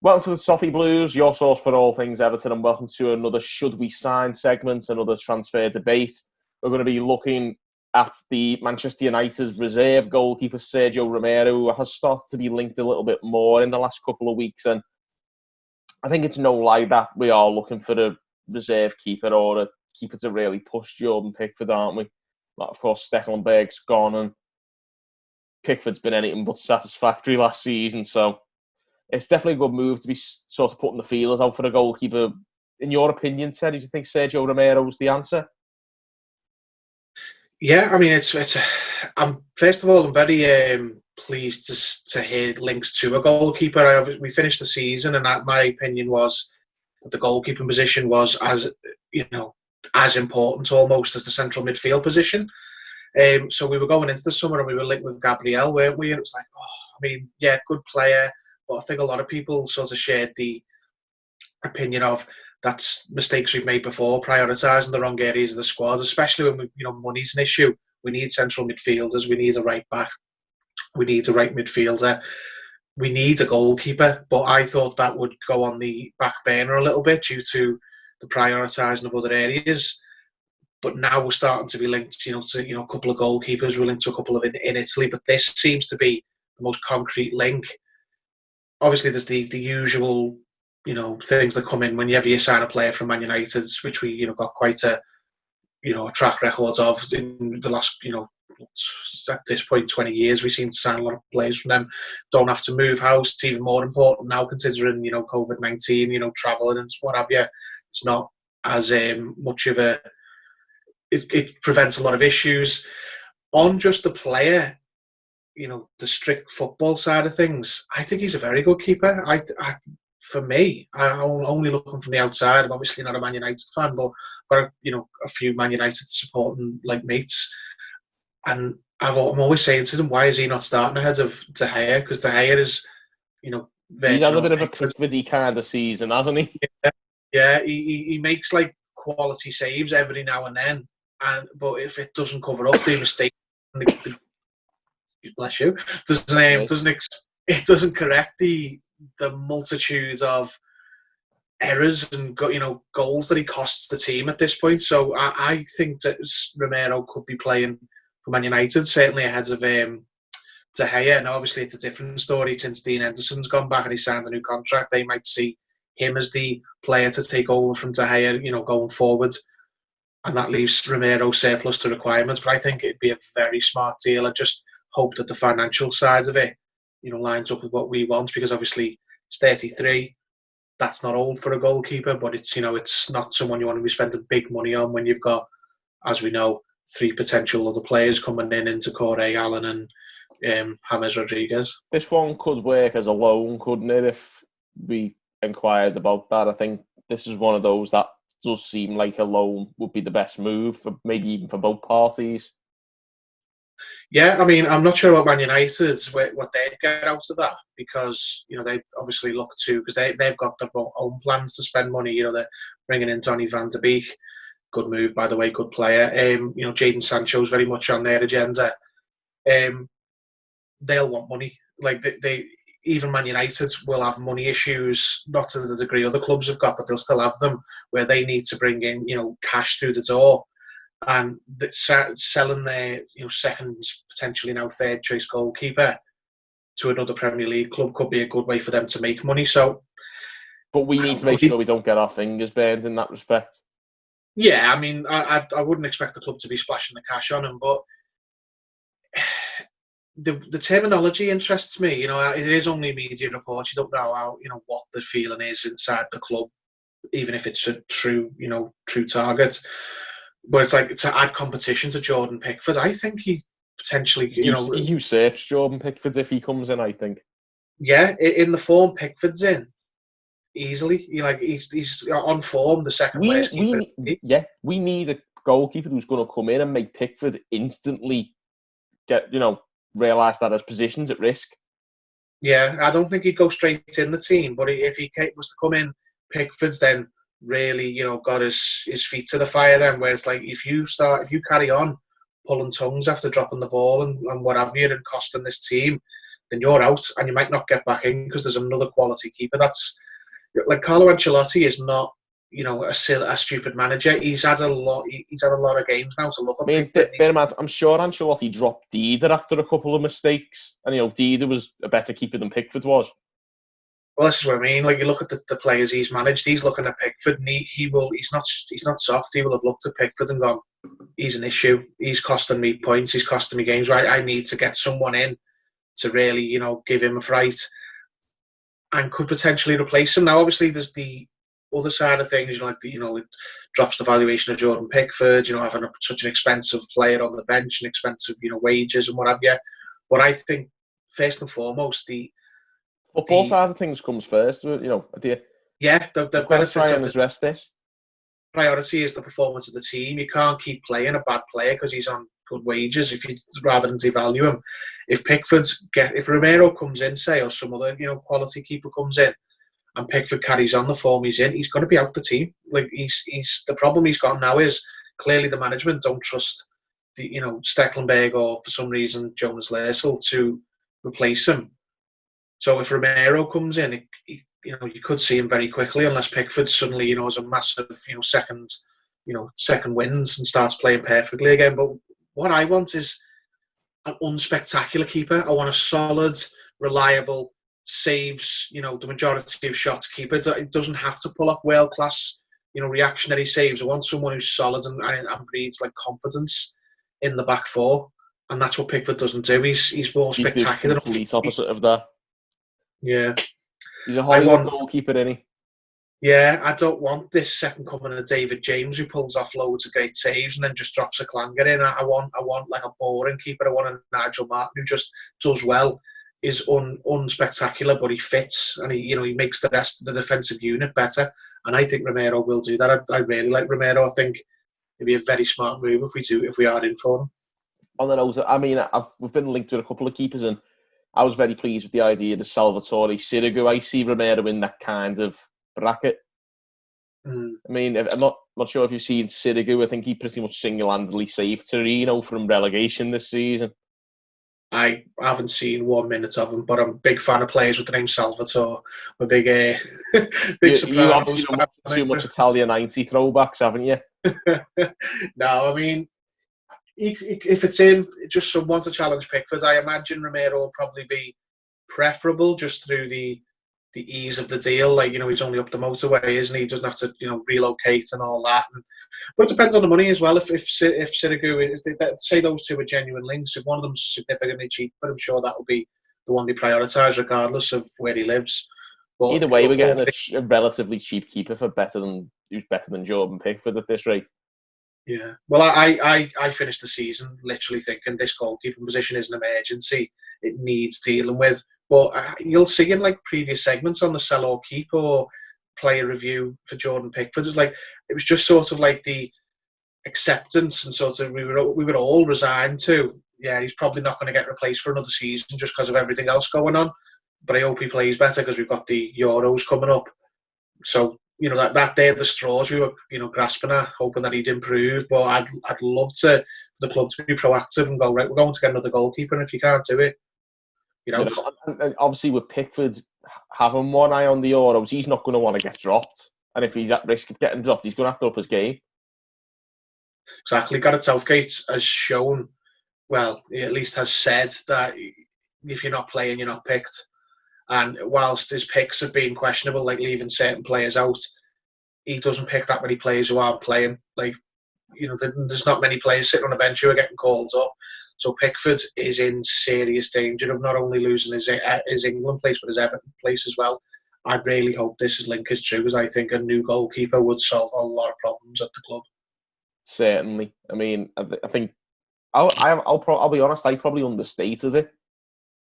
Welcome to the Toffee Blues, your source for all things Everton, and welcome to another Should We Sign segment, another transfer debate. We're going to be looking at the Manchester United reserve goalkeeper Sergio Romero, who has started to be linked a little bit more in the last couple of weeks. And I think it's no lie that we are looking for a reserve keeper or a keeper to really push Jordan Pickford, aren't we? But of course, Stekelenburg's gone and Pickford's been anything but satisfactory last season, so it's definitely a good move to be sort of putting the feelers out for a goalkeeper. In your opinion, Ted, do you think Sergio Romero was the answer? Yeah, I mean, I'm first of all, I'm very pleased to hear links to a goalkeeper. We finished the season, and my opinion was that the goalkeeping position was as important almost as the central midfield position. So we were going into the summer and we were linked with Gabriel, weren't we? And it was like, good player. But I think a lot of people sort of shared the opinion of that's mistakes we've made before, prioritising the wrong areas of the squad, especially when money's an issue. We need central midfielders, we need a right back, we need a right midfielder, we need a goalkeeper. But I thought that would go on the back burner a little bit due to the prioritising of other areas. But now we're starting to be linked, to a couple of goalkeepers. We're linked to a couple of in Italy, but this seems to be the most concrete link. Obviously, there's the usual, things that come in whenever you sign a player from Man United, which we, got quite a track record of in the last, at this point, 20 years. We seem to sign a lot of players from them. Don't have to move house. It's even more important now considering, COVID-19, travelling and what have you. It's not as much of a... It prevents a lot of issues. On just the player, the strict football side of things, I think he's a very good keeper. For me, I'm only looking from the outside. I'm obviously not a Man United fan, but a few Man United supporting mates, and I'm always saying to them, why is he not starting ahead of De Gea? Because De Gea is, he's had a bit of a Pickfordy kind of season, hasn't he? Yeah, he makes quality saves every now and then, but if it doesn't cover up the mistake, bless you, it doesn't correct the multitude of errors and goals that he costs the team at this point. So I think that Romero could be playing for Man United, certainly ahead of De Gea. Now, obviously, it's a different story since Dean Henderson's gone back and he signed a new contract. They might see him as the player to take over from De Gea, going forward, and that leaves Romero surplus to requirements. But I think it'd be a very smart deal. I just hope that the financial side of it, lines up with what we want, because obviously he's 33. That's not old for a goalkeeper, but it's not someone you want to be spending big money on when you've got, as we know, 3 potential other players coming into Corey, Allen and James Rodriguez. This one could work as a loan, couldn't it, if we inquired about that? I think this is one of those that does seem like a loan would be the best move, maybe even for both parties. Yeah, I mean, I'm not sure about Man United, what they'd get out of that, because, they obviously look to, because they've got their own plans to spend money. They're bringing in Donny van de Beek. Good move, by the way, good player. Jadon Sancho's very much on their agenda. They'll want money. Even Man United will have money issues, not to the degree other clubs have got, but they'll still have them, where they need to bring in, cash through the door. And selling their second, potentially now third choice goalkeeper to another Premier League club could be a good way for them to make money. So, but we need to make sure we don't get our fingers burned in that respect. Yeah, I mean, I wouldn't expect the club to be splashing the cash on him, but the terminology interests me. it is only media reports. You don't know how what the feeling is inside the club, even if it's a true target. But it's to add competition to Jordan Pickford. I think he potentially, You search Jordan Pickford if he comes in, I think. Yeah, in the form Pickford's in, easily. He's on form, the second worst keeper. We need a goalkeeper who's going to come in and make Pickford instantly realise that his position's at risk. Yeah, I don't think he'd go straight in the team, but if he was to come in, Pickford's then really, got his feet to the fire then, where it's if you carry on pulling tongues after dropping the ball and what have you and costing this team, then you're out and you might not get back in because there's another quality keeper. That's like Carlo Ancelotti is not, a stupid manager. He's had a lot. He's had a lot of games now to look at. I'm sure Ancelotti dropped Dida after a couple of mistakes, and Dida was a better keeper than Pickford was. Well, this is what I mean. Like, you look at the players he's managed. He's looking at Pickford, and he's not soft. He will have looked at Pickford and gone, he's an issue. He's costing me points. He's costing me games. Right, I need to get someone in to really, give him a fright, and could potentially replace him. Now, obviously, there's the other side of things. It drops the valuation of Jordan Pickford. Having such an expensive player on the bench and expensive, wages and what have you. But I think first and foremost, the football side of things comes first. The benefits try and address this. Priority is the performance of the team. You can't keep playing a bad player because he's on good wages rather than devalue him. If Romero comes in, say, or some other quality keeper comes in, and Pickford carries on the form he's in, he's going to be out the team. Like he's the problem he's got now is clearly the management don't trust the Stecklenberg or for some reason Jonas Lersel to replace him. So if Romero comes in, you could see him very quickly unless Pickford suddenly has a massive second wins and starts playing perfectly again. But what I want is an unspectacular keeper. I want a solid, reliable, saves the majority of shots keeper. It doesn't have to pull off world class reactionary saves. I want someone who's solid and breeds like confidence in the back four, and that's what Pickford doesn't do. He's more spectacular. He's the complete opposite of that. Yeah, he's a Hollywood goalkeeper, isn't he? Yeah, I don't want this second coming of David James who pulls off loads of great saves and then just drops a clanger in. I want like a boring keeper. I want a Nigel Martin who just does well, is unspectacular, but he fits and he makes the rest of the defensive unit better. And I think Romero will do that. I really like Romero. I think it'd be a very smart move if we are in for him. On the note, I mean, we've been linked with a couple of keepers, and I was very pleased with the idea of Salvatore Sirigu. I see Romero in that kind of bracket. I mean, I'm not sure if you've seen Sirigu. I think he pretty much single-handedly saved Torino from relegation this season. I haven't seen 1 minute of him, but I'm a big fan of players with the name Salvatore. I'm a big big surprise. You obviously don't watch too much Italian 90 throwbacks, haven't you? No, I mean, if it's him, just someone to challenge Pickford, I imagine Romero will probably be preferable just through the ease of the deal. Like, he's only up the motorway, isn't he? He doesn't have to, relocate and all that. But it depends on the money as well. If Sirigu, say those two are genuine links, if one of them's significantly cheaper, I'm sure that'll be the one they prioritise regardless of where he lives. But either way, we're getting a relatively cheap keeper who's better than Jordan Pickford at this rate. Yeah. Well, I finished the season literally thinking this goalkeeping position is an emergency. It needs dealing with. But you'll see in like previous segments on the sell or keep or player review for Jordan Pickford, it was just sort of like the acceptance and sort of we were all resigned to. Yeah, he's probably not going to get replaced for another season just because of everything else going on. But I hope he plays better because we've got the Euros coming up. So that they're the straws we were grasping at, hoping that he'd improve. But I'd love for the club to be proactive and go, right, we're going to get another goalkeeper, and if you can't do it. And obviously with Pickford having one eye on the Euros, he's not going to want to get dropped. And if he's at risk of getting dropped, he's going to have to up his game. Exactly. Gareth Southgate has shown, well, he at least has said that if you're not playing, you're not picked. And whilst his picks have been questionable, like leaving certain players out, he doesn't pick that many players who aren't playing. Like, there's not many players sitting on the bench who are getting called up. So Pickford is in serious danger of not only losing his England place, but his Everton place as well. I really hope this link is true, because I think a new goalkeeper would solve a lot of problems at the club. Certainly. I mean, I think I'll be honest. I probably understated it.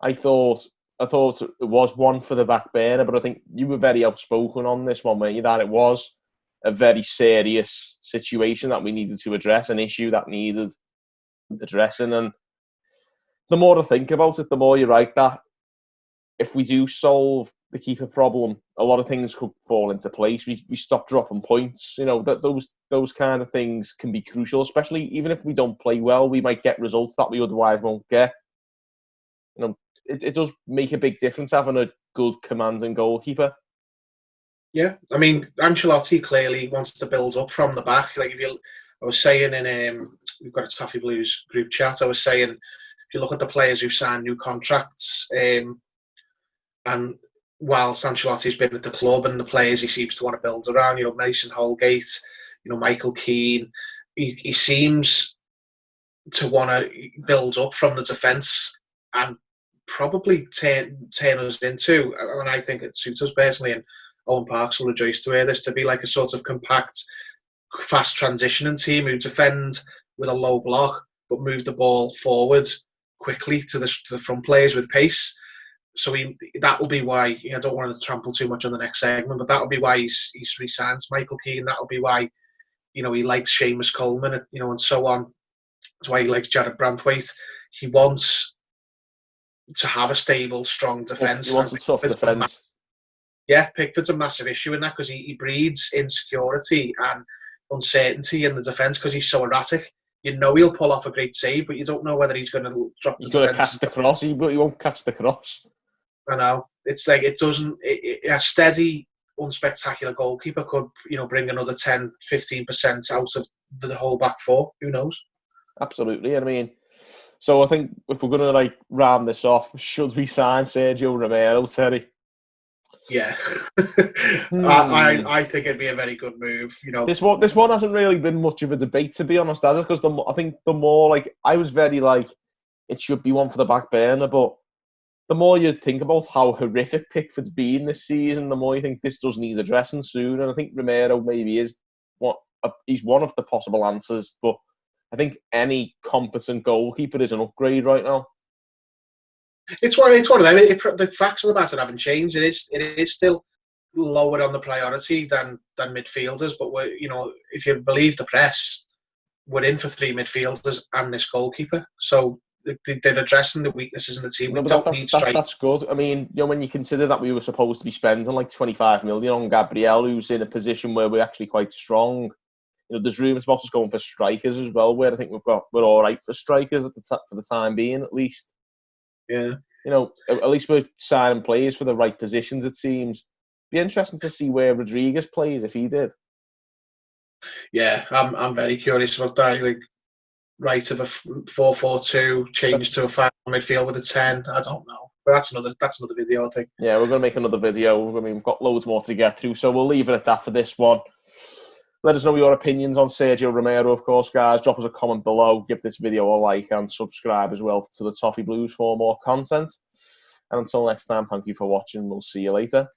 I thought it was one for the back burner, but I think you were very outspoken on this one, weren't you? That it was a very serious situation that we needed to address, an issue that needed addressing. And the more I think about it, the more you're right that if we do solve the keeper problem, a lot of things could fall into place. We stop dropping points. That those kind of things can be crucial, especially even if we don't play well, we might get results that we otherwise won't get. it does make a big difference having a good commanding goalkeeper. Yeah, I mean, Ancelotti clearly wants to build up from the back. Like I was saying in we've got a Toffee Blues group chat. I was saying if you look at the players who've signed new contracts, and whilst Ancelotti's been at the club and the players he seems to want to build around, Mason Holgate, Michael Keane, he seems to want to build up from the defence and probably turn us into, and I think it suits us personally, and Owen Parks will rejoice to hear this, to be like a sort of compact, fast transitioning team who defend with a low block but move the ball forward quickly to the front players with pace. So that will be why, I don't want to trample too much on the next segment, but that'll be why he's re-signed Michael Keane. That'll be why, he likes Seamus Coleman, and so on. That's why he likes Jared Brandtwaite. He wants to have a stable, strong defence. He wants a tough defence. Yeah, Pickford's a massive issue in that because he breeds insecurity and uncertainty in the defence because he's so erratic. He'll pull off a great save, but you don't know whether he's going to drop the defence. He's going to catch the cross, but he won't catch the cross. I know. It's like a steady, unspectacular goalkeeper could, bring another 10, 15% out of the whole back four. Who knows? Absolutely. I mean, so I think if we're going to round this off, should we sign Sergio Romero, Terry? Yeah, I think it'd be a very good move. This one hasn't really been much of a debate, to be honest, has it? Because I think the more I was very it should be one for the back burner, but the more you think about how horrific Pickford's been this season, the more you think this does need addressing soon. And I think Romero maybe is he's one of the possible answers, but I think any competent goalkeeper is an upgrade right now. It's one of them. The facts of the matter haven't changed. It is still lower on the priority than midfielders. But if you believe the press, we're in for 3 midfielders and this goalkeeper. So they're addressing the weaknesses in the team. We don't need strike. That's good. I mean, when you consider that we were supposed to be spending 25 million on Gabriel, who's in a position where we're actually quite strong. There's rumours about us going for strikers as well, where I think we're all right for strikers for the time being, at least. Yeah. At least we're signing players for the right positions, it seems. Be interesting to see where Rodriguez plays if he did. Yeah, I'm very curious about that. Right of a 4-4-2, change to a 5 midfield with a 10. I don't know. But that's another video, I think. Yeah, we're going to make another video. I mean, we've got loads more to get through, so we'll leave it at that for this one. Let us know your opinions on Sergio Romero, of course, guys. Drop us a comment below. Give this video a like and subscribe as well to the Toffee Blues for more content. And until next time, thank you for watching. We'll see you later.